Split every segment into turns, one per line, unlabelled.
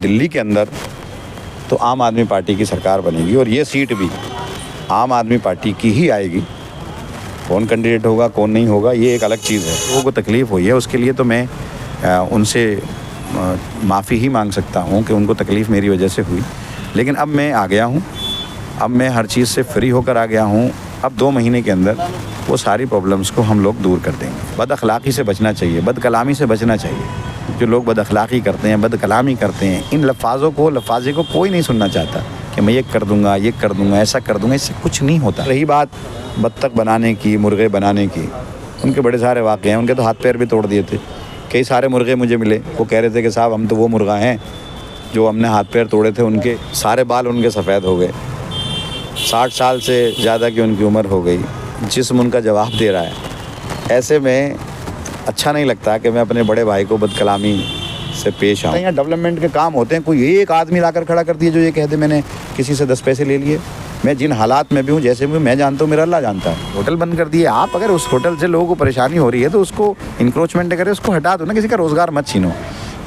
दिल्ली के अंदर तो आम आदमी पार्टी की सरकार बनेगी और ये सीट भी आम आदमी पार्टी की ही आएगी। कौन कैंडिडेट होगा कौन नहीं होगा ये एक अलग चीज़ है। लोगों को तकलीफ़ हुई है, उसके लिए तो मैं उनसे माफ़ी ही मांग सकता हूँ कि उनको तकलीफ़ मेरी वजह से हुई। लेकिन अब मैं आ गया हूँ, अब मैं हर चीज़ से फ्री होकर आ गया हूँ। अब 2 महीने के अंदर वो सारी प्रॉब्लम्स को हम लोग दूर कर देंगे। बद अखलाक़ी से बचना चाहिए, बद कलामी से बचना चाहिए। जो लोग बद अखलाक़ी करते हैं, बद कलामी करते हैं, इन लफ्ज़े को कोई नहीं सुनना चाहता कि मैं ये कर दूँगा, ऐसा कर दूँगा। इससे कुछ नहीं होता। रही बात बत्तख बनाने की, मुर्गे बनाने की, उनके बड़े सारे वाक़े हैं। उनके तो हाथ पैर भी तोड़ दिए थे। कई सारे मुर्गे मुझे मिले, वो कह रहे थे कि साहब हम तो वो मुर्गा हैं जो हमने हाथ पैर तोड़े थे, उनके सारे बाल उनके सफ़ेद हो गए, 60 साल से ज़्यादा की उनकी उम्र हो गई, जिस्म उनका जवाब दे रहा है। ऐसे में अच्छा नहीं लगता कि मैं अपने बड़े भाई को बदकलामी से पेश आऊँ। यहाँ डेवलपमेंट के काम होते हैं, कोई एक आदमी लाकर खड़ा कर दिया जो ये कह दे मैंने किसी से 10 पैसे ले लिए। मैं जिन हालात में भी हूँ, जैसे भी मैं जानता हूँ, मेरा अल्लाह जानता है। होटल बंद कर दिए आप, अगर उस होटल से लोगों को परेशानी हो रही है तो उसको इंक्रोचमेंट करें, उसको हटा दो ना। किसी का रोज़गार मत छीनो,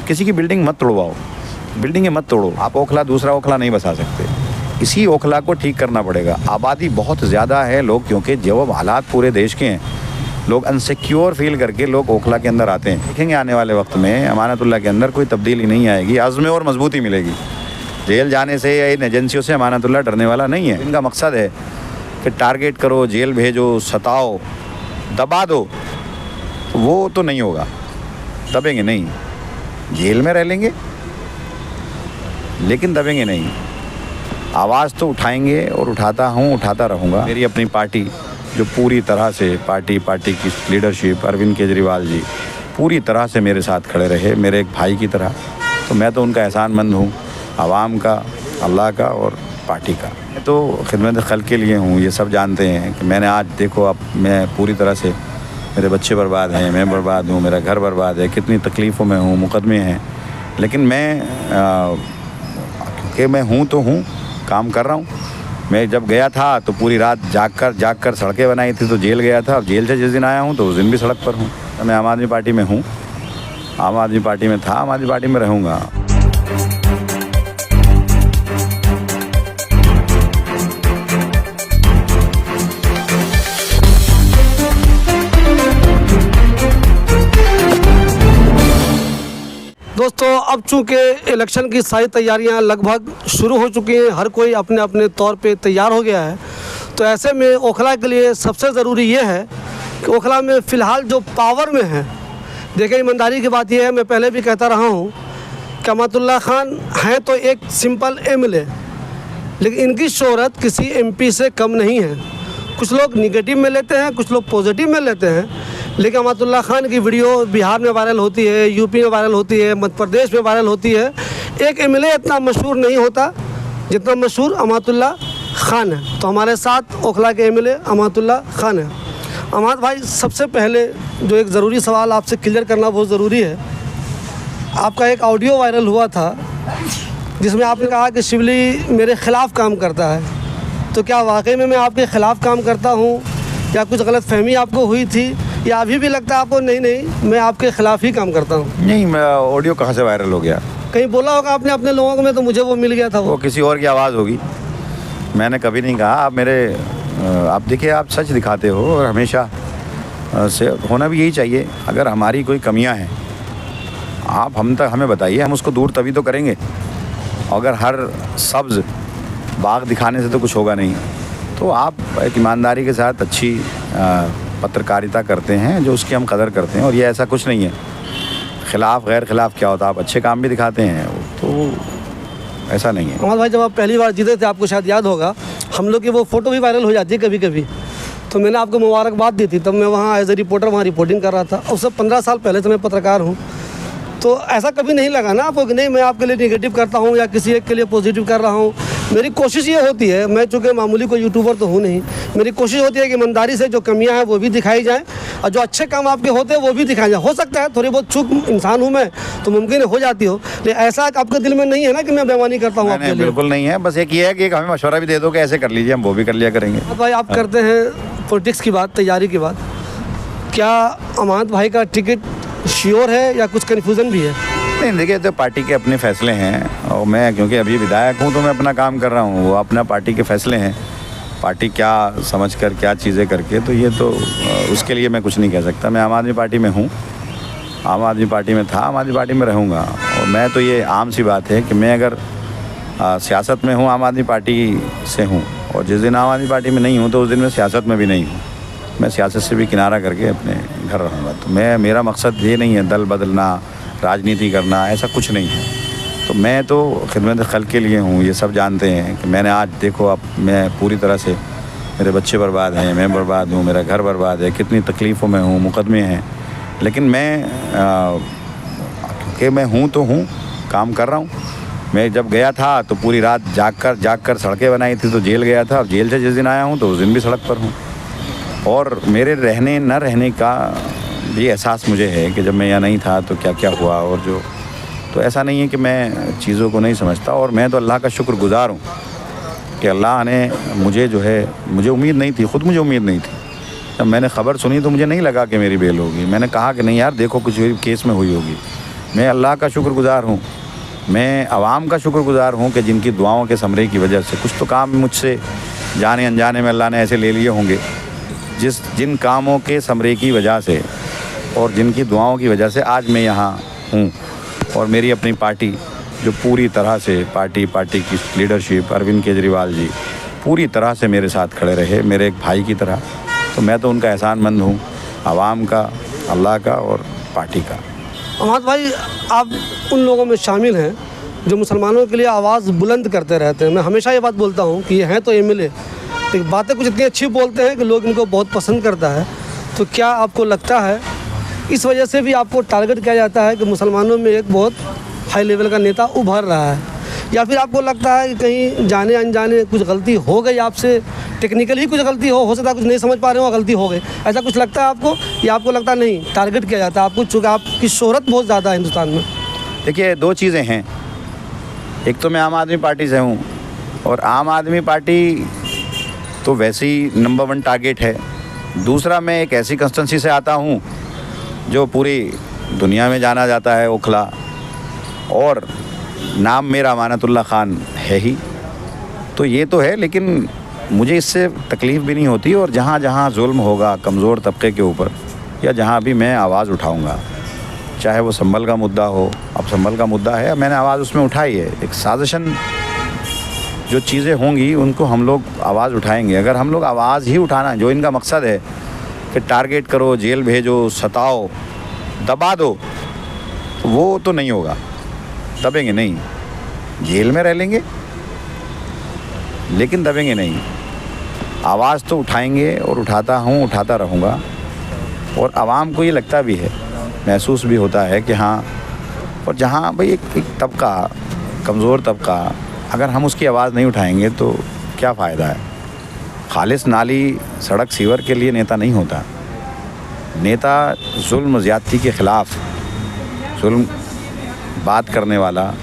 किसी की बिल्डिंग मत तोड़वाओ, बिल्डिंगें मत तोड़ो। आप ओखला दूसरा ओखला नहीं बसा सकते, इसी ओखला को ठीक करना पड़ेगा। आबादी बहुत ज़्यादा है, लोग क्योंकि जब हालात पूरे देश के हैं, लोग अनसिक्योर फील करके लोग ओखला के अंदर आते हैं। देखेंगे आने वाले वक्त में अमानतुल्लाह के अंदर कोई तब्दीली नहीं आएगी, अज़्म और मजबूती मिलेगी। जेल जाने से या इन एजेंसियों से अमानतुल्लाह डरने वाला नहीं है। इनका मकसद है कि टारगेट करो, जेल भेजो, सताओ, दबा दो, तो वो तो नहीं होगा। दबेंगे नहीं, जेल में रह लेंगे लेकिन दबेंगे नहीं। आवाज़ तो उठाएंगे और उठाता हूँ, उठाता रहूँगा। मेरी अपनी पार्टी जो पूरी तरह से पार्टी की लीडरशिप, अरविंद केजरीवाल जी पूरी तरह से मेरे साथ खड़े रहे, मेरे एक भाई की तरह, तो मैं तो उनका एहसानमंद हूँ, आवाम का, अल्लाह का और पार्टी का। मैं तो खिदमत खल्क़ के लिए हूँ, ये सब जानते हैं कि मैंने आज देखो, अब मैं पूरी तरह से, मेरे बच्चे बर्बाद हैं, मैं बर्बाद हूँ, मेरा घर बर्बाद है, कितनी तकलीफ़ों में हूँ, मुकदमे हैं, लेकिन मैं क्योंकि मैं हूँ तो हूँ, काम कर रहा हूँ। मैं जब गया था तो पूरी रात जाग कर सड़कें बनाई थी, तो जेल गया था। अब जेल से जिस दिन आया हूँ तो उस दिन भी सड़क पर हूँ। तो मैं आम आदमी पार्टी में हूँ, आम आदमी पार्टी में था, आम आदमी पार्टी में रहूँगा।
दोस्तों, अब चूँकि इलेक्शन की सारी तैयारियां लगभग शुरू हो चुकी हैं, हर कोई अपने अपने तौर पे तैयार हो गया है, तो ऐसे में ओखला के लिए सबसे ज़रूरी ये है कि ओखला में फ़िलहाल जो पावर में है, देखें ईमानदारी की बात यह है, मैं पहले भी कहता रहा हूँ कि अमातुल्लाह खान हैं तो एक सिंपल MLA, लेकिन इनकी शोहरत किसी MP से कम नहीं है। कुछ लोग निगेटिव में लेते हैं, कुछ लोग पॉजिटिव में लेते हैं, लेकिन अमातुल्लाह खान की वीडियो बिहार में वायरल होती है, यूपी में वायरल होती है, मध्य प्रदेश में वायरल होती है। एक MLA इतना मशहूर नहीं होता जितना मशहूर अमातुल्लाह खान है। तो हमारे साथ ओखला के MLA अमातुल्लाह खान है। अमात भाई, सबसे पहले जो एक ज़रूरी सवाल आपसे क्लियर करना बहुत ज़रूरी है, आपका एक ऑडियो वायरल हुआ था जिसमें आपने कहा कि शिवली मेरे ख़िलाफ़ काम करता है। तो क्या वाकई में मैं आपके ख़िलाफ़ काम करता हूँ या कुछ गलतफहमी आपको हुई थी, या अभी भी लगता है आपको नहीं मैं आपके ख़िलाफ़ ही काम करता हूँ?
नहीं, ऑडियो कहाँ से वायरल हो गया?
कहीं बोला होगा आपने अपने लोगों को में, तो मुझे वो मिल गया था। वो
किसी और की आवाज़ होगी, मैंने कभी नहीं कहा। आप देखिए, आप सच दिखाते हो और हमेशा से होना भी यही चाहिए। अगर हमारी कोई कमियां हैं, आप हमें बताइए, हम उसको दूर तभी तो करेंगे। अगर हर सब्ज़ बाग दिखाने से तो कुछ होगा नहीं। तो आप एक ईमानदारी के साथ अच्छी पत्रकारिता करते हैं, जो उसकी हम कदर करते हैं, और ये ऐसा कुछ नहीं है। खिलाफ़ गैर खिलाफ़ क्या होता, आप अच्छे काम भी दिखाते हैं, तो ऐसा नहीं है।
अमर भाई, जब आप पहली बार जीते थे, आपको शायद याद होगा, हम लोग की वो फ़ोटो भी वायरल हो जाती है कभी कभी, तो मैंने आपको मुबारकबाद दी थी। तब मैं वहाँ एज ए रिपोर्टर वहाँ रिपोर्टिंग कर रहा था, और सब 15 साल पहले से मैं पत्रकार हूँ। तो ऐसा कभी नहीं लगा ना आपको कि नहीं मैं आपके लिए नेगेटिव करता हूँ या किसी एक के लिए पॉजिटिव कर रहा हूँ? मेरी कोशिश ये होती है, मैं चूँकि मामूली कोई यूट्यूबर तो हूँ नहीं, मेरी कोशिश होती है कि ईमानदारी से जो कमियां हैं वो भी दिखाई जाएं और जो अच्छे काम आपके होते हैं वो भी दिखाए जाएं। हो सकता है थोड़ी बहुत चूक, इंसान हूँ मैं, तो मुमकिन हो जाती हो, लेकिन ऐसा आपके दिल में नहीं है ना कि मैं बेईमानी करता हूँ आपके लिए?
बिल्कुल नहीं है। बस एक ये है कि हमें मशवरा भी दे दो कि ऐसे कर लीजिए, हम वो भी कर लिया करेंगे।
भाई, आप करते हैं पॉलिटिक्स की बात, तैयारी की बात, क्या अमानत भाई का टिकट श्योर है या कुछ कन्फ्यूज़न भी है?
नहीं देखिए, तो पार्टी के अपने फैसले हैं और मैं क्योंकि अभी विधायक हूँ तो मैं अपना काम कर रहा हूँ, वो अपना पार्टी के फैसले हैं। पार्टी क्या समझ कर क्या चीज़ें करके, तो ये तो उसके लिए मैं कुछ नहीं कह सकता। मैं आम आदमी पार्टी में हूँ, आम आदमी पार्टी में था, आम आदमी पार्टी में रहूँगा। और मैं तो ये आम सी बात है कि मैं अगर सियासत में हूँ, आम आदमी पार्टी से हूँ, और जिस दिन आम आदमी पार्टी में नहीं हूँ तो उस दिन मैं सियासत में भी नहीं हूँ। मैं सियासत से भी किनारा करके अपने घर रहूँगा। तो मेरा मकसद ये नहीं है दल बदलना, राजनीति करना, ऐसा कुछ नहीं है। तो मैं तो खिदमत खल्क के लिए हूँ, ये सब जानते हैं कि मैंने आज देखो, अब मैं पूरी तरह से, मेरे बच्चे बर्बाद हैं, मैं बर्बाद हूँ, मेरा घर बर्बाद है, कितनी तकलीफ़ों में हूँ, मुकदमे हैं, लेकिन मैं क्योंकि मैं हूँ तो हूँ, काम कर रहा हूँ। मैं जब गया था तो पूरी रात जाग कर सड़कें बनाई थी, तो जेल गया था। अब जेल से जिस दिन आया हूँ तो उस दिन भी सड़क पर हूँ। और मेरे रहने न रहने का भी एहसास मुझे है कि जब मैं यहाँ नहीं था तो क्या क्या हुआ, और जो तो ऐसा नहीं है कि मैं चीज़ों को नहीं समझता। और मैं तो अल्लाह का शुक्रगुज़ार हूँ कि अल्लाह ने मुझे जो है, मुझे उम्मीद नहीं थी, ख़ुद मुझे उम्मीद नहीं थी। जब मैंने ख़बर सुनी तो मुझे नहीं लगा कि मेरी बेल होगी। मैंने कहा कि नहीं यार देखो, कुछ केस में हुई होगी। मैं अल्लाह का शुक्रगुज़ार हूँ, मैं आवाम का शुक्रगुज़ार हूँ कि जिनकी दुआओं के समरे की वजह से कुछ तो काम मुझसे जाने अनजाने में अल्लाह ने ऐसे ले लिए होंगे, जिन कामों के समरे की वजह से और जिनकी दुआओं की वजह से आज मैं यहाँ हूँ। और मेरी अपनी पार्टी जो पूरी तरह से पार्टी की लीडरशिप, अरविंद केजरीवाल जी पूरी तरह से मेरे साथ खड़े रहे, मेरे एक भाई की तरह। तो मैं तो उनका एहसानमंद हूँ, आवाम का, अल्लाह का और पार्टी का।
अहमद भाई, आप उन लोगों में शामिल हैं जो मुसलमानों के लिए आवाज़ बुलंद करते रहते हैं। मैं हमेशा ये बात बोलता हूँ कि ये हैं तो MLA, लेकिन बातें कुछ इतनी अच्छी बोलते हैं कि लोग इनको बहुत पसंद करता है। तो क्या आपको लगता है इस वजह से भी आपको टारगेट किया जाता है कि मुसलमानों में एक बहुत हाई लेवल का नेता उभर रहा है, या फिर आपको लगता है कि कहीं जाने अनजाने कुछ गलती हो गई आपसे, टेक्निकली कुछ गलती हो सकता है, कुछ नहीं समझ पा रहे हो, गलती हो गई, ऐसा कुछ लगता है आपको, या आपको लगता है नहीं टारगेट किया जाता है आपको, चूँकि आपकी शोहरत बहुत ज़्यादा है हिंदुस्तान में?
देखिए, दो चीज़ें हैं। एक तो मैं आम आदमी पार्टी से हूँ, और आम आदमी पार्टी तो वैसे ही नंबर 1 टारगेट है। दूसरा, मैं एक ऐसी कंस्टिट्यूंसी से आता हूँ जो पूरी दुनिया में जाना जाता है, ओखला, और नाम मेरा अमानतुल्लाह खान है ही। तो ये तो है, लेकिन मुझे इससे तकलीफ़ भी नहीं होती। और जहाँ जहाँ जुल्म होगा कमज़ोर तबके के ऊपर, या जहाँ भी मैं आवाज़ उठाऊँगा, चाहे वो संभल का मुद्दा हो, अब संभल का मुद्दा है, मैंने आवाज़ उसमें उठाई है। एक साजिशन जो चीज़ें होंगी उनको हम लोग आवाज़ उठाएंगे। अगर हम लोग आवाज़ ही उठाना, जो इनका मकसद है कि टारगेट करो, जेल भेजो, सताओ, दबा दो, तो वो तो नहीं होगा। दबेंगे नहीं, जेल में रह लेंगे लेकिन दबेंगे नहीं। आवाज़ तो उठाएंगे, और उठाता हूँ, उठाता रहूँगा। और आवाम को ये लगता भी है, महसूस भी होता है कि हाँ, और जहाँ भाई एक तबका, कमज़ोर तबका, अगर हम उसकी आवाज़ नहीं उठाएंगे तो क्या फ़ायदा है। खालिस नाली, सड़क, सीवर के लिए नेता नहीं होता। नेता जुल्म ज़्यादती के ख़िलाफ़ जुल्म बात करने वाला,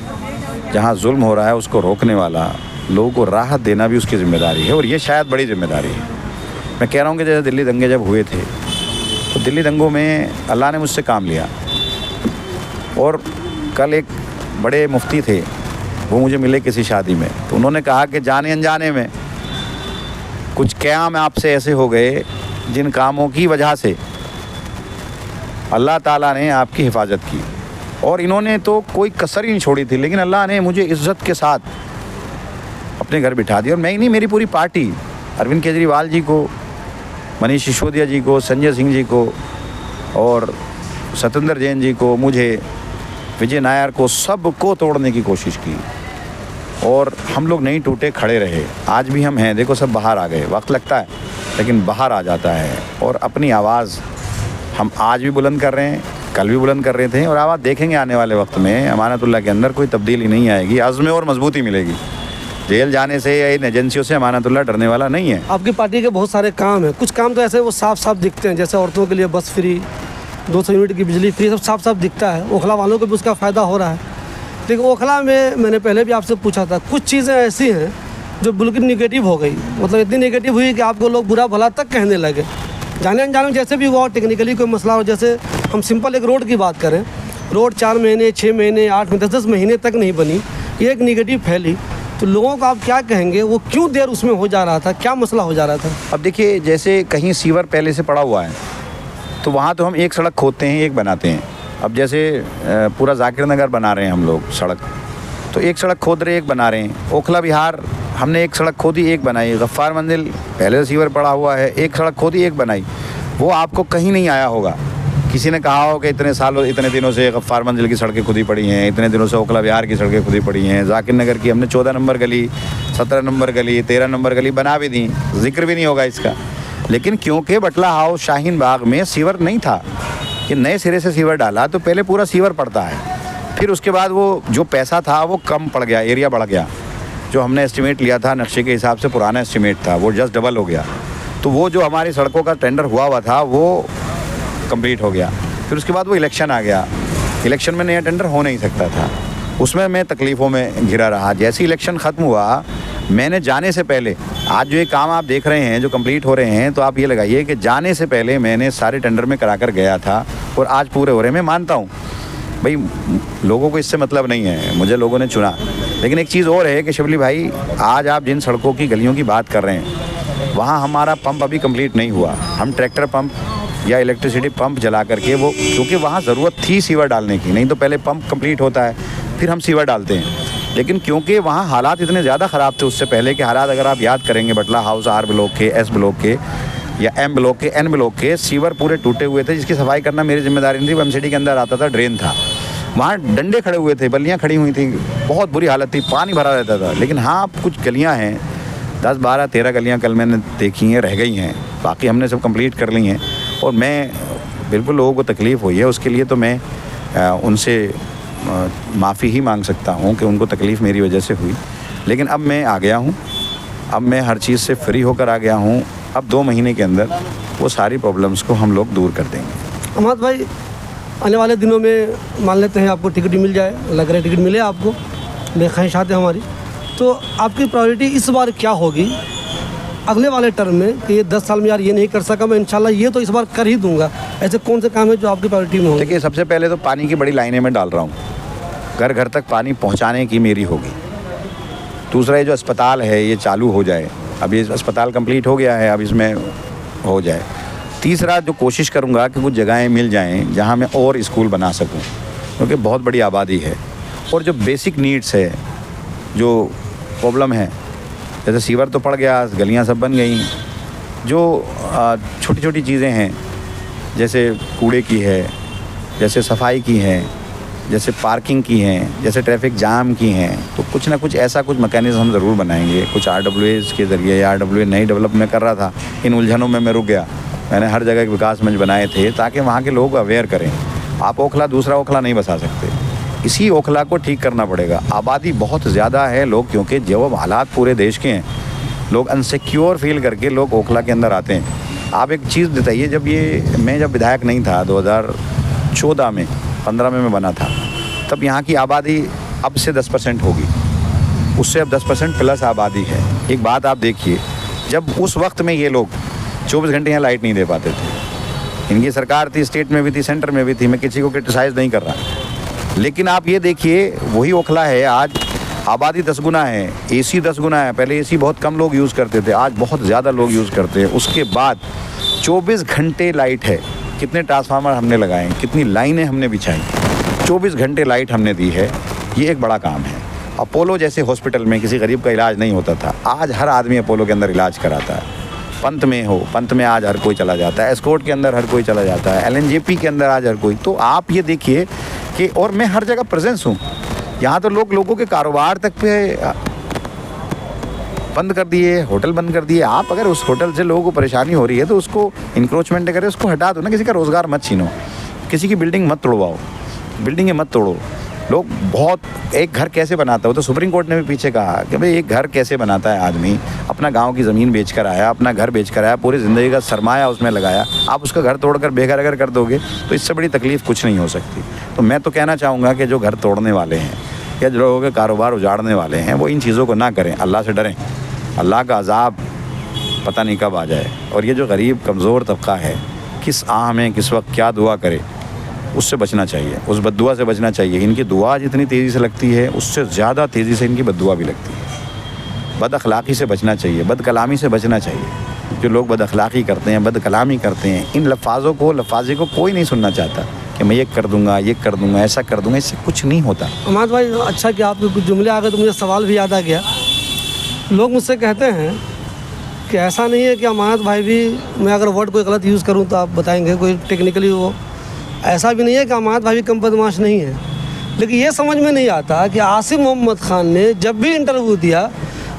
जहाँ जुल्म हो रहा है उसको रोकने वाला, लोगों को राहत देना भी उसकी ज़िम्मेदारी है। और ये शायद बड़ी ज़िम्मेदारी है। मैं कह रहा हूँ कि जैसे दिल्ली दंगे जब हुए थे, तो दिल्ली दंगों में अल्लाह ने मुझसे काम लिया। और कल एक बड़े मुफ्ती थे, वो मुझे मिले किसी शादी में, तो उन्होंने कहा कि जाने अनजाने में कुछ क़याम आपसे ऐसे हो गए जिन कामों की वजह से अल्लाह ताला ने आपकी हिफाजत की। और इन्होंने तो कोई कसर ही नहीं छोड़ी थी, लेकिन अल्लाह ने मुझे इज़्ज़त के साथ अपने घर बिठा दिया। और मैं ही नहीं, मेरी पूरी पार्टी, अरविंद केजरीवाल जी को, मनीष सिसोदिया जी को, संजय सिंह जी को, और सत्येंद्र जैन जी को, मुझे, विजय नायर को, सब को तोड़ने की कोशिश की। और हम लोग नहीं टूटे, खड़े रहे। आज भी हम हैं। देखो, सब बाहर आ गए, वक्त लगता है लेकिन बाहर आ जाता है। और अपनी आवाज़ हम आज भी बुलंद कर रहे हैं, कल भी बुलंद कर रहे थे, और आवाज़ देखेंगे आने वाले वक्त में अमानतुल्लाह के अंदर कोई तब्दीली नहीं आएगी, अज़्म और मजबूती मिलेगी। जेल जाने से या इन एजेंसियों से अमानतुल्लाह डरने वाला नहीं है।
आपकी पार्टी के बहुत सारे काम हैं, कुछ काम तो ऐसे वो साफ साफ दिखते हैं, जैसे औरतों के लिए बस फ्री, 200 यूनिट की बिजली फ्री, सब साफ साफ दिखता है। ओखला वालों को भी उसका फ़ायदा हो रहा है। लेकिन ओखला में मैंने पहले भी आपसे पूछा था, कुछ चीज़ें ऐसी हैं जो बिल्कुल निगेटिव हो गई, मतलब इतनी निगेटिव हुई कि आपको लोग बुरा भला तक कहने लगे। जाने अनजाने जैसे भी हुआ, टेक्निकली कोई मसला हो, जैसे हम सिंपल एक रोड की बात करें रोड 4 महीने, 6 महीने, 8 महीने, 10 महीने तक नहीं बनी, ये एक निगेटिव फैली, तो लोगों को आप क्या कहेंगे, वो क्यों देर उसमें हो जा रहा था, क्या मसला हो जा रहा था?
अब देखिए, जैसे कहीं सीवर पहले से पड़ा हुआ है तो वहाँ तो हम एक सड़क खोदते हैं, एक बनाते हैं। अब जैसे पूरा जाकिर नगर बना रहे हैं हम लोग सड़क, तो एक सड़क खोद रहे एक बना रहे हैं। ओखला विहार हमने एक सड़क खोदी एक बनाई। गफ्फार मंजिल पहले से सीवर पड़ा हुआ है, एक सड़क खोदी एक बनाई। वो आपको कहीं नहीं आया होगा, किसी ने कहा हो कि इतने सालों इतने दिनों से गफ्फार मंजिल की सड़कें खुदी पड़ी हैं, इतने दिनों से ओखला विहार की सड़कें खुदी पड़ी हैं। जाकिर नगर की हमने 14 नंबर गली, 17 नंबर गली, 13 नंबर गली बना भी दी, जिक्र भी नहीं होगा इसका। लेकिन क्योंकि बटला हाउस शाहीन बाग में सीवर नहीं था, कि नए सिरे से सीवर डाला तो पहले पूरा सीवर पड़ता है, फिर उसके बाद वो जो पैसा था वो कम पड़ गया, एरिया बढ़ गया। जो हमने एस्टिमेट लिया था नक्शे के हिसाब से, पुराना एस्टिमेट था, वो जस्ट डबल हो गया। तो वो जो हमारी सड़कों का टेंडर हुआ था वो कंप्लीट हो गया। फिर उसके बाद वो इलेक्शन आ गया, इलेक्शन में नया टेंडर हो नहीं सकता था, उसमें मैं तकलीफ़ों में घिरा रहा। जैसे इलेक्शन ख़त्म हुआ, मैंने जाने से पहले, आज जो ये काम आप देख रहे हैं जो कंप्लीट हो रहे हैं, तो आप ये लगाइए कि जाने से पहले मैंने सारे टेंडर में करा कर गया था और आज पूरे हो रहे हैं। मैं मानता हूँ भाई लोगों को इससे मतलब नहीं है, मुझे लोगों ने चुना। लेकिन एक चीज़ और है कि शिवली भाई, आज आप जिन सड़कों की गलियों की बात कर रहे हैं, वहाँ हमारा पंप अभी कंप्लीट नहीं हुआ। हम ट्रैक्टर पंप या इलेक्ट्रिसिटी पंप जला करके वो, क्योंकि वहाँ ज़रूरत थी सीवर डालने की, नहीं तो पहले पंप कंप्लीट होता है फिर हम सीवर डालते हैं। लेकिन क्योंकि वहाँ हालात इतने ज़्यादा ख़राब थे उससे पहले के हालात, अगर आप याद करेंगे बटला हाउस आर ब्लॉक के, एस ब्लॉक के या एम ब्लॉक के, एन ब्लॉक के सीवर पूरे टूटे हुए थे, जिसकी सफाई करना मेरी जिम्मेदारी नहीं थी। एमसीडी के अंदर आता था, ड्रेन था, वहाँ डंडे खड़े हुए थे, बल्लियाँ खड़ी हुई थी, बहुत बुरी हालत थी, पानी भरा रहता था। लेकिन हाँ, कुछ गलियाँ हैं, 10, 12, 13 गलियाँ कल मैंने देखी हैं, रह गई हैं, बाकी हमने सब कंप्लीट कर ली हैं। और मैं बिल्कुल, लोगों को तकलीफ़ हुई है उसके लिए तो मैं उनसे माफ़ी ही मांग सकता हूँ कि उनको तकलीफ़ मेरी वजह से हुई। लेकिन अब मैं आ गया हूँ, अब मैं हर चीज़ से फ्री होकर आ गया हूँ। अब 2 महीने के अंदर वो सारी प्रॉब्लम्स को हम लोग दूर कर देंगे।
अहमद भाई, आने वाले दिनों में मान लेते हैं आपको टिकट मिल जाए, लग रहा है टिकट मिले आपको, मैं ख्वाहिशात है हमारी, तो आपकी प्रायोरिटी इस बार क्या होगी अगले वाले टर्म में कि ये 10 साल में यार ये नहीं कर सका मैं, इंशाल्लाह ये तो इस बार कर ही दूंगा? ऐसे कौन से काम है जो आपकी प्रायोरिटी में हो?
देखिए, सबसे पहले तो पानी की बड़ी लाइनें मैं डाल रहा हूँ, घर घर तक पानी पहुँचाने की मेरी होगी। दूसरा, ये जो अस्पताल है ये चालू हो जाए, अब ये अस्पताल कंप्लीट हो गया है, अब इसमें हो जाए। तीसरा, जो कोशिश करूँगा कि कुछ जगहें मिल जाएँ जहाँ मैं और स्कूल बना सकूँ, क्योंकि बहुत बड़ी आबादी है। और जो बेसिक नीड्स है, जो प्रॉब्लम है, जैसे सीवर तो पड़ गया, गलियां सब बन गई, जो छोटी छोटी चीज़ें हैं, जैसे कूड़े की है, जैसे सफाई की है, जैसे पार्किंग की हैं, जैसे ट्रैफिक जाम की हैं, तो कुछ ना कुछ ऐसा कुछ मैकेनिज़्म हम ज़रूर बनाएंगे। कुछ RWAs के ज़रिए, RWA नई डेवलप में कर रहा था, इन उलझनों में मैं रुक गया। मैंने हर जगह के विकास मंच बनाए थे ताकि वहाँ के लोग अवेयर करें। आप ओखला दूसरा ओखला नहीं बसा सकते, इसी ओखला को ठीक करना पड़ेगा। आबादी बहुत ज़्यादा है, लोग, क्योंकि जब हालात पूरे देश के हैं, लोग अनसिक्योर फील करके लोग ओखला के अंदर आते हैं। आप एक चीज़ बताइए, मैं जब विधायक नहीं था, 2014 में, 15 में मैं बना था, तब यहाँ की आबादी अब से 10% होगी, उससे अब 10% प्लस आबादी है। एक बात आप देखिए, जब उस वक्त में ये लोग 24 घंटे यहाँ लाइट नहीं दे पाते थे, इनकी सरकार थी, स्टेट में भी थी, सेंटर में भी थी, मैं किसी को क्रिटिसाइज़ नहीं कर रहा, लेकिन आप ये देखिए वही ओखला है, आज आबादी 10 गुना है, AC 10 गुना है। पहले AC बहुत कम लोग यूज़ करते थे, आज बहुत ज़्यादा लोग यूज़ करते हैं। उसके बाद 24 घंटे लाइट है, कितने ट्रांसफार्मर हमने लगाए, कितनी लाइनें हमने बिछाई, 24 घंटे लाइट हमने दी है, ये एक बड़ा काम है। अपोलो जैसे हॉस्पिटल में किसी गरीब का इलाज नहीं होता था, आज हर आदमी अपोलो के अंदर इलाज कराता है। पंत में आज हर कोई चला जाता है, एस्कॉर्ट के अंदर हर कोई चला जाता है, LNJP के अंदर आज हर कोई। तो आप ये देखिए कि, और मैं हर जगह प्रेजेंस हूँ, यहाँ तो लोगों के कारोबार तक पे बंद कर दिए, होटल बंद कर दिए। आप अगर उस होटल से लोगों को परेशानी हो रही है तो उसको इंक्रोचमेंट करें, उसको हटा दो ना, किसी का रोज़गार मत छीनो, किसी की बिल्डिंग मत तोड़वाओ, बिल्डिंगें मत तोड़ो। लोग बहुत, एक घर कैसे बनाता हो, तो सुप्रीम कोर्ट ने भी पीछे कहा कि भाई एक घर कैसे बनाता है आदमी, अपना गांव की ज़मीन बेचकर आया, अपना घर बेचकर आया, पूरी ज़िंदगी का सरमाया उसमें लगाया, आप उसका घर तोड़कर बेघर अगर कर दोगे तो इससे बड़ी तकलीफ़ कुछ नहीं हो सकती। तो मैं तो कहना चाहूँगा कि जो घर तोड़ने वाले हैं या जो लोगों के कारोबार उजाड़ने वाले हैं, वो इन चीज़ों को ना करें, अल्लाह से डरें। अल्लाह का अज़ाब पता नहीं कब आ जाए। और ये जो गरीब कमज़ोर तबका है, किस आह में किस वक्त क्या दुआ करे, उससे बचना चाहिए, उस बद्दुआ से बचना चाहिए। इनकी दुआ जितनी तेज़ी से लगती है उससे ज़्यादा तेज़ी से इनकी बद्दुआ भी लगती है। बद अखलाक़ी से बचना चाहिए, बद कलामी से बचना चाहिए। जो लोग बद अखलाक़ी करते हैं, बद कलामी करते हैं, इन लफाजी को कोई नहीं सुनना चाहता कि मैं ये कर दूँगा, ऐसा कर दूँगा। इससे कुछ नहीं होता।
अमाद भाई, अच्छा कि आपके कुछ जुमले आ गए तो मुझे सवाल भी याद आ गया। लोग मुझसे कहते हैं कि ऐसा नहीं है कि अमानत भाई भी, मैं अगर वर्ड कोई गलत यूज़ करूं तो आप बताएंगे, कोई टेक्निकली वो ऐसा भी नहीं है कि अमानत भाई भी कम बदमाश नहीं है, लेकिन ये समझ में नहीं आता कि आसिफ मोहम्मद खान ने जब भी इंटरव्यू दिया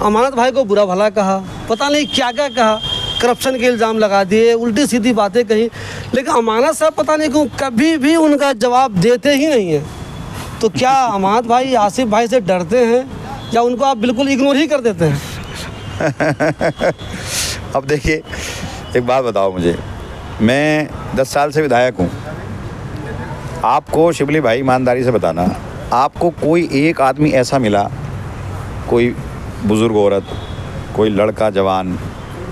अमानत भाई को बुरा भला कहा, पता नहीं क्या क्या कहा, करप्शन के इल्ज़ाम लगा दिए, उल्टी सीधी बातें कही, लेकिन अमानत साहब पता नहीं क्यों कभी भी उनका जवाब देते ही नहीं है। तो क्या अमानत भाई आसिफ भाई से डरते हैं या उनको आप बिल्कुल इग्नोर ही कर देते हैं?
अब देखिए, एक बात बताओ मुझे, मैं 10 साल से विधायक हूँ। आपको शिबली भाई ईमानदारी से बताना, आपको कोई एक आदमी ऐसा मिला, कोई बुज़ुर्ग औरत, कोई लड़का जवान,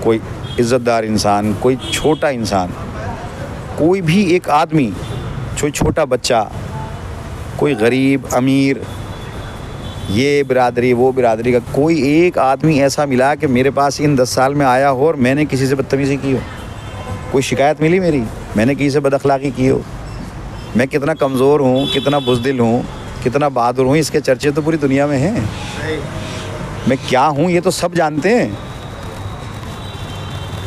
कोई इज़्ज़तदार इंसान, कोई छोटा इंसान, कोई भी एक आदमी, कोई छोटा बच्चा, कोई गरीब अमीर, ये बिरादरी वो बिरादरी का कोई एक आदमी ऐसा मिला कि मेरे पास इन 10 साल में आया हो और मैंने किसी से बदतमीज़ी की हो? कोई शिकायत मिली मेरी, मैंने किसी से बदअखलाक़ी की हो? मैं कितना कमज़ोर हूँ, कितना बुज़दिल हूँ, कितना बहादुर हूँ, इसके चर्चे तो पूरी दुनिया में हैं। मैं क्या हूँ ये तो सब जानते हैं।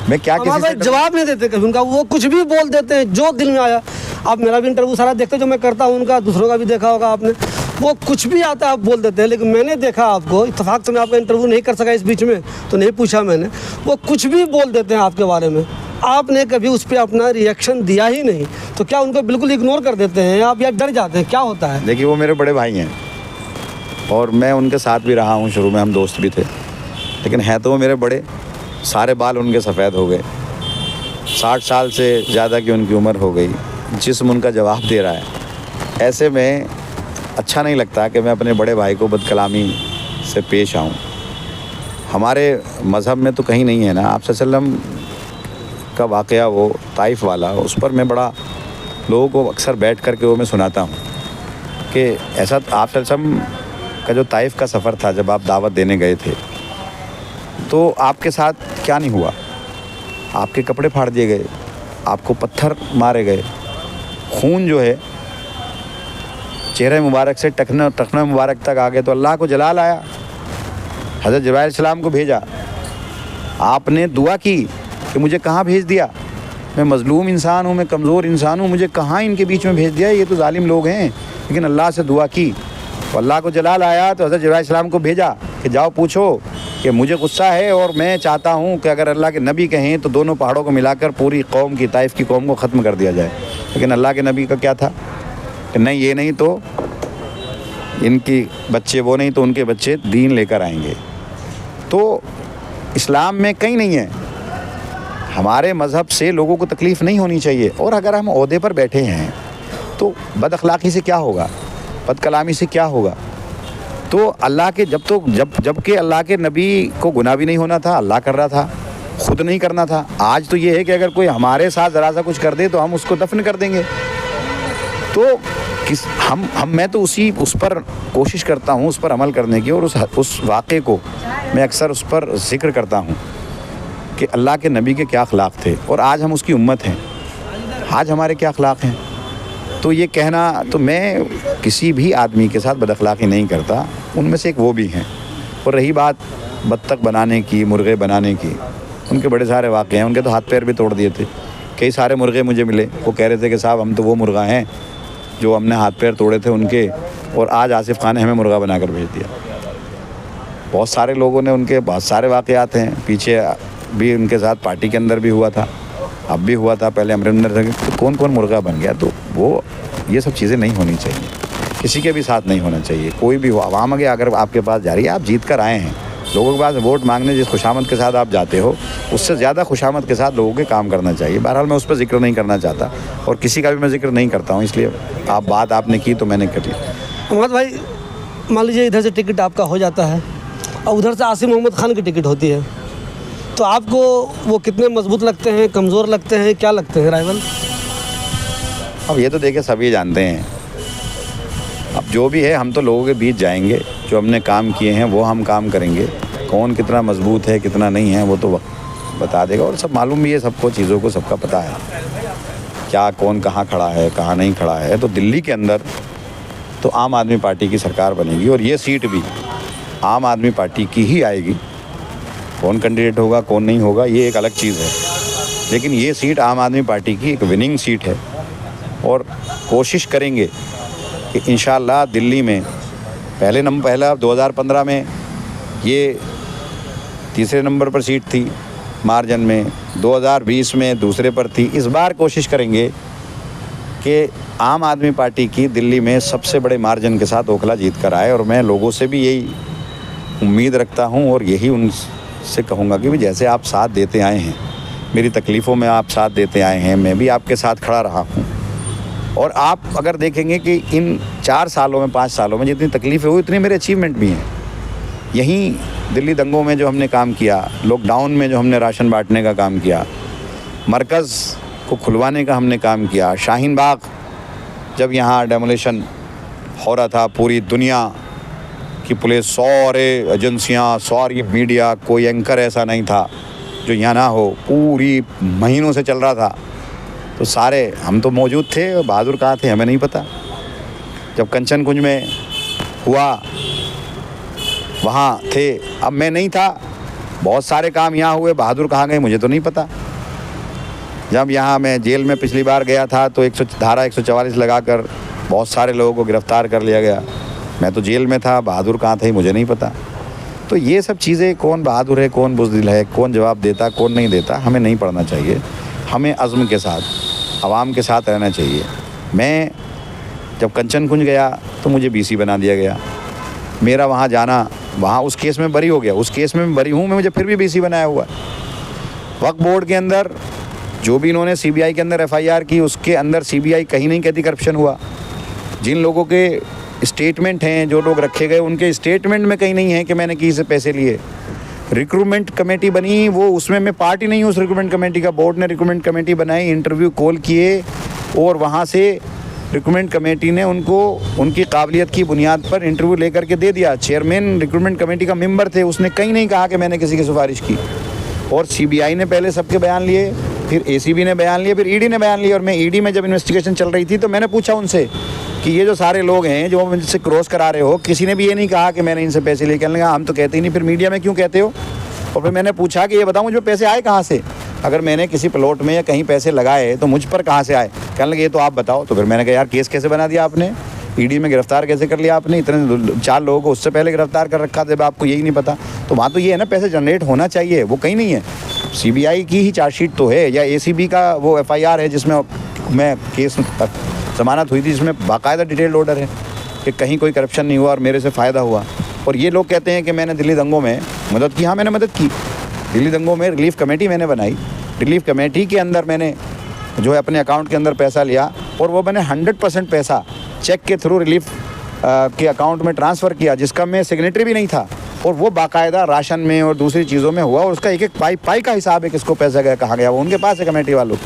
मैं क्या किसी से
जवाब नहीं देते कभी उनका, वो कुछ भी बोल देते हैं जो दिल में आया। आप मेरा भी इंटरव्यू सारा देखते, जो मैं करता हूँ उनका, दूसरों का भी देखा होगा आपने, वो कुछ भी आता है आप बोल देते हैं। लेकिन मैंने देखा आपको, इत्तेफाक से मैं आपका इंटरव्यू नहीं कर सका इस बीच में, तो नहीं पूछा मैंने, वो कुछ भी बोल देते हैं आपके बारे में, आपने कभी उस पर अपना रिएक्शन दिया ही नहीं। तो क्या उनको बिल्कुल इग्नोर कर देते हैं आप या डर जाते हैं, क्या होता है?
देखिए, वो मेरे बड़े भाई हैं और मैं उनके साथ भी रहा हूँ, शुरू में हम दोस्त भी थे, लेकिन हैं तो वो मेरे बड़े, सारे बाल उनके सफ़ेद हो गए, 60 साल से ज़्यादा की उनकी उम्र हो गई, जिस्म उनका जवाब दे रहा है। ऐसे में अच्छा नहीं लगता कि मैं अपने बड़े भाई को बदकलामी से पेश आऊँ। हमारे मज़हब में तो कहीं नहीं है ना। आप सल्लम का वाक़या वो ताइफ वाला, उस पर मैं बड़ा लोगों को अक्सर बैठ कर के वो मैं सुनाता हूँ कि ऐसा आप सल्लम का जो ताइफ का सफ़र था, जब आप दावत देने गए थे तो आपके साथ क्या नहीं हुआ? आपके कपड़े फाड़ दिए गए, आपको पत्थर मारे गए, खून जो है चेहरे मुबारक से टखने मुबारक तक आ गए। तो अल्लाह को जलाल आया, हज़रत जिब्राइल अलैहिस्सलाम को भेजा, आपने दुआ की कि मुझे कहाँ भेज दिया, मैं मज़लूम इंसान हूँ, मैं कमज़ोर इंसान हूँ, मुझे कहाँ इनके बीच में भेज दिया, ये तो जालिम लोग हैं। लेकिन अल्लाह से दुआ की तो अल्लाह को जलाल आया, तो हज़रत जिब्राइल अलैहिस्सलाम को भेजा कि जाओ पूछो कि मुझे गुस्सा है और मैं चाहता हूँ कि अगर अल्लाह के नबी कहें तो दोनों पहाड़ों को मिलाकर पूरी कौम की, ताइफ की कौम को ख़त्म कर दिया जाए। लेकिन अल्लाह के नबी का क्या था कि नहीं, ये नहीं तो इनकी बच्चे, वो नहीं तो उनके बच्चे दीन लेकर आएंगे। तो इस्लाम में कहीं नहीं है, हमारे मज़हब से लोगों को तकलीफ़ नहीं होनी चाहिए। और अगर हम ओहदे पर बैठे हैं तो बद अखलाक़ी से क्या होगा, बद कलामी से क्या होगा? तो अल्लाह के जबकि अल्लाह के नबी को गुनाह भी नहीं होना था, अल्लाह कर रहा था, खुद नहीं करना था। आज तो ये है कि अगर कोई हमारे साथ ज़रा सा कुछ कर दे तो हम उसको दफन कर देंगे। तो मैं तो उस पर कोशिश करता हूँ, उस पर अमल करने की, और उस वाक़े को मैं अक्सर उस पर ज़िक्र करता हूँ कि अल्लाह के नबी के क्या अखलाक़ थे और आज हम उसकी उम्मत हैं, आज हमारे क्या अखलाक़ हैं। तो ये कहना, तो मैं किसी भी आदमी के साथ बदअखलाक़ी नहीं करता, उनमें से एक वो भी हैं। और रही बात बत्तख बनाने की, मुर्गे बनाने की, उनके बड़े सारे वाक़े हैं, उनके तो हाथ पैर भी तोड़ दिए थे। कई सारे मुर्गे मुझे मिले, वो कह रहे थे कि साहब हम तो वो मुर्गा हैं जो हमने हाथ पैर तोड़े थे उनके, और आज आसिफ खान ने हमें मुर्गा बनाकर भेज दिया। बहुत सारे लोगों ने, उनके बहुत सारे वाक़यात हैं, पीछे भी उनके साथ पार्टी के अंदर भी हुआ था, अब भी हुआ था, पहले अमरिंदर से, तो कौन कौन मुर्गा बन गया। तो वो ये सब चीज़ें नहीं होनी चाहिए, किसी के भी साथ नहीं होना चाहिए। कोई भी हो, आवाम अगर आपके पास जा रही है, आप जीत कर आए हैं, लोगों के पास वोट मांगने जिस खुशामद के साथ आप जाते हो, उससे ज़्यादा खुशामद के साथ लोगों के काम करना चाहिए। बहरहाल मैं उस पर जिक्र नहीं करना चाहता और किसी का भी मैं जिक्र नहीं करता हूँ, इसलिए बात आपने की तो मैंने कर ली।
अहमद भाई, मान लीजिए इधर से टिकट आपका हो जाता है और उधर से आसिफ मोहम्मद खान की टिकट होती है, तो आपको वो कितने मजबूत लगते हैं, कमज़ोर लगते हैं, क्या लगते हैं राइवल?
अब ये तो देखिए सभी जानते हैं। अब जो भी है हम तो लोगों के बीच जाएंगे, जो हमने काम किए हैं वो हम काम करेंगे। कौन कितना मजबूत है कितना नहीं है वो तो वक्त बता देगा। और सब मालूम भी है सबको, चीज़ों को सबका पता है क्या कौन कहाँ खड़ा है कहाँ नहीं खड़ा है। तो दिल्ली के अंदर तो आम आदमी पार्टी की सरकार बनेगी और ये सीट भी आम आदमी पार्टी की ही आएगी। कौन कैंडिडेट होगा कौन नहीं होगा ये एक अलग चीज़ है, लेकिन ये सीट आम आदमी पार्टी की एक विनिंग सीट है। और कोशिश करेंगे कि इंशाअल्लाह दिल्ली में पहला 2015 में ये तीसरे नंबर पर सीट थी मार्जिन में, 2020 में दूसरे पर थी। इस बार कोशिश करेंगे कि आम आदमी पार्टी की दिल्ली में सबसे बड़े मार्जिन के साथ ओखला जीत कर आए। और मैं लोगों से भी यही उम्मीद रखता हूं और यही उनसे कहूँगा कि भी जैसे आप साथ देते आए हैं, मेरी तकलीफ़ों में आप साथ देते आए हैं, मैं भी आपके साथ खड़ा रहा हूँ। और आप अगर देखेंगे कि इन 4 सालों में 5 सालों में जितनी तकलीफ़ें हुई उतनी मेरे अचीवमेंट भी हैं। यहीं दिल्ली दंगों में जो हमने काम किया, लॉकडाउन में जो हमने राशन बांटने का काम किया, मरकज़ को खुलवाने का हमने काम किया, शाहीन बाग जब यहाँ डेमोलिशन हो रहा था, पूरी दुनिया की पुलिस, सारे एजेंसियाँ, सारी मीडिया, कोई एंकर ऐसा नहीं था जो यहाँ ना हो, पूरी महीनों से चल रहा था। तो सारे हम तो मौजूद थे, बहादुर कहाँ थे हमें नहीं पता। जब कंचन कुंज में हुआ वहाँ थे, अब मैं नहीं था। बहुत सारे काम यहाँ हुए, बहादुर कहाँ गए मुझे तो नहीं पता। जब यहाँ मैं जेल में पिछली बार गया था तो धारा 144 लगाकर बहुत सारे लोगों को गिरफ़्तार कर लिया गया। मैं तो जेल में था, बहादुर कहाँ थे मुझे नहीं पता। तो ये सब चीज़ें, कौन बहादुर है कौन बुज़दिल है, कौन जवाब देता कौन नहीं देता, हमें नहीं पढ़ना चाहिए। हमें अज़्म के साथ आवाम के साथ रहना चाहिए। मैं जब कंचन कुंज गया तो मुझे BC बना दिया गया। मेरा वहाँ जाना, वहाँ उस केस में बरी हो गया, उस केस में मैं बरी हूँ, मैं मुझे फिर भी BC बनाया हुआ। वक्फ बोर्ड के अंदर जो भी इन्होंने CBI के अंदर FIR की, उसके अंदर CBI कहीं नहीं कहती करप्शन हुआ। जिन लोगों के स्टेटमेंट हैं, जो लोग रखे गए, उनके स्टेटमेंट में कहीं नहीं है कि मैंने किसी से पैसे लिए। रिक्रूटमेंट कमेटी बनी, वो उसमें मैं पार्टी नहीं हूँ उस रिक्रूटमेंट कमेटी का। बोर्ड ने रिक्रूटमेंट कमेटी बनाई, इंटरव्यू कॉल किए और वहाँ से रिक्रूटमेंट कमेटी ने उनको उनकी काबिलियत की बुनियाद पर इंटरव्यू लेकर के दे दिया। चेयरमैन रिक्रूटमेंट कमेटी का मेंबर थे, उसने कहीं नहीं कहा कि मैंने किसी की सिफारिश की। और CBI ने पहले सबके बयान लिए, फिर ACB ने बयान लिए, फिर ED ने बयान लिया। और मैं ED में जब इन्वेस्टिगेशन चल रही थी तो मैंने पूछा उनसे कि ये जो सारे लोग हैं जो मुझसे क्रॉस करा रहे हो, किसी ने भी ये नहीं कहा कि मैंने इनसे पैसे लिए। कहने लगा हम तो कहते ही नहीं, फिर मीडिया में क्यों कहते हो। और फिर मैंने पूछा कि ये बताओ मुझे पैसे आए कहाँ से, अगर मैंने किसी प्लॉट में या कहीं पैसे लगाए तो मुझ पर कहाँ से आए। कहने लगे ये तो आप बताओ। तो फिर मैंने कहा यार केस कैसे बना दिया आपने, ED में गिरफ्तार कैसे कर लिया आपने, इतने 4 लोगों को उससे पहले गिरफ्तार कर रखा था, जब आपको यही नहीं पता। तो वहाँ तो ये है ना, पैसे जनरेट होना चाहिए, वो कहीं नहीं है। CBI की ही चार्जशीट तो है, या ACB का वो FIR है जिसमें मैं केस जमानत हुई थी, जिसमें बाकायदा डिटेल्ड ऑर्डर है कि कहीं कोई करप्शन नहीं हुआ और मेरे से फ़ायदा हुआ। और ये लोग कहते हैं कि मैंने दिल्ली दंगों में मदद की। हाँ मैंने मदद की, दिल्ली दंगों में रिलीफ कमेटी मैंने बनाई। रिलीफ कमेटी के अंदर मैंने जो है अपने अकाउंट के अंदर पैसा लिया और वो मैंने 100% पैसा चेक के थ्रू रिलीफ के अकाउंट में ट्रांसफ़र किया, जिसका मैं सिग्नेटरी भी नहीं था। और वो बाकायदा राशन में और दूसरी चीज़ों में हुआ और उसका एक पाई का हिसाब है, किसको पैसा गया कहाँ गया, वो उनके पास है कमेटी वालों।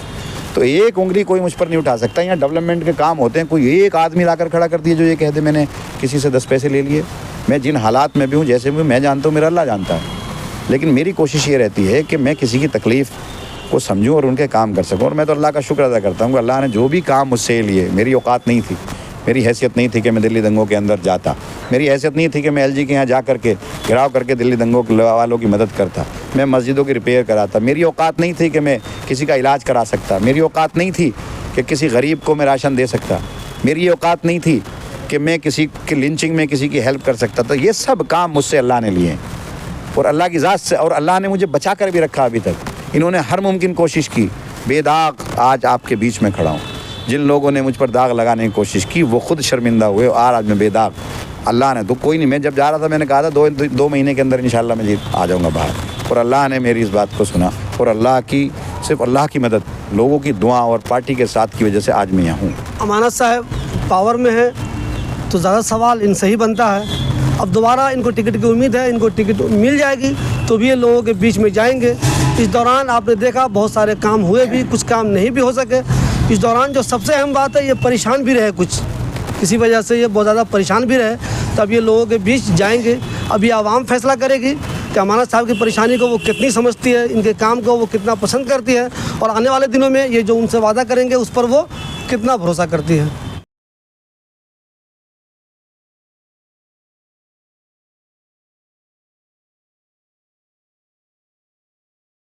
तो एक उंगली कोई मुझ पर नहीं उठा सकता। यहाँ डेवलपमेंट के काम होते हैं, कोई एक आदमी लाकर खड़ा कर दिए जो ये कह दे मैंने किसी से 10 पैसे ले लिए। मैं जिन हालात में भी हूँ, जैसे भी मैं जानता हूँ, मेरा अल्लाह जानता है। लेकिन मेरी कोशिश ये रहती है कि मैं किसी की तकलीफ़ को समझूं और उनके काम कर सकूं। और मैं तो अल्लाह का शुक्र अदा करता हूँ कि अल्लाह ने जो भी काम मुझसे लिए, मेरी औकात नहीं थी, मेरी हैसियत नहीं थी कि मैं दिल्ली दंगों के अंदर जाता, मेरी हैसियत नहीं थी कि मैं LG के यहाँ जा करके घिराव करके दिल्ली दंगों वालों की मदद करता, मैं मस्जिदों की रिपेयर कराता। मेरी औकात नहीं थी कि मैं किसी का इलाज करा सकता, मेरी औकात नहीं थी कि किसी गरीब को मैं राशन दे सकता, मेरी औकात नहीं थी कि मैं किसी की लिंचिंग में किसी की हेल्प कर सकता। तो ये सब काम मुझसे अल्लाह ने लिए और अल्लाह की ज़ात से, और अल्लाह ने मुझे बचा कर भी रखा अभी तक। इन्होंने हर मुमकिन कोशिश की, बेदाग आज आपके बीच में खड़ा हूँ। जिन लोगों ने मुझ पर दाग लगाने की कोशिश की वो खुद शर्मिंदा हुए और आज मैं बेदाग। अल्लाह ने तो कोई नहीं, मैं जब जा रहा था मैंने कहा था 2 महीने के अंदर इंशाल्लाह मैं जीत आ जाऊँगा बाहर। और अल्लाह ने मेरी इस बात को सुना और सिर्फ अल्लाह की मदद, लोगों की दुआ और पार्टी के साथ की वजह से आज मैं यहाँ हूँ।
अमानत साहब पावर में है तो ज़्यादा सवाल इनसे ही बनता है। अब दोबारा इनको टिकट की उम्मीद है, इनको टिकट मिल जाएगी तो भी ये लोगों के बीच में जाएंगे। इस दौरान आपने देखा बहुत सारे काम हुए भी, कुछ काम नहीं भी हो सके। इस दौरान जो सबसे अहम बात है, ये परेशान भी रहे, कुछ किसी वजह से ये बहुत ज़्यादा परेशान भी रहे, तब ये लोगों के बीच जाएंगे। अब ये आवाम फैसला करेगी कि अमानत साहब की परेशानी को वो कितनी समझती है, इनके काम को वो कितना पसंद करती है, और आने वाले दिनों में ये जो उनसे वादा करेंगे उस पर वो कितना भरोसा करती है।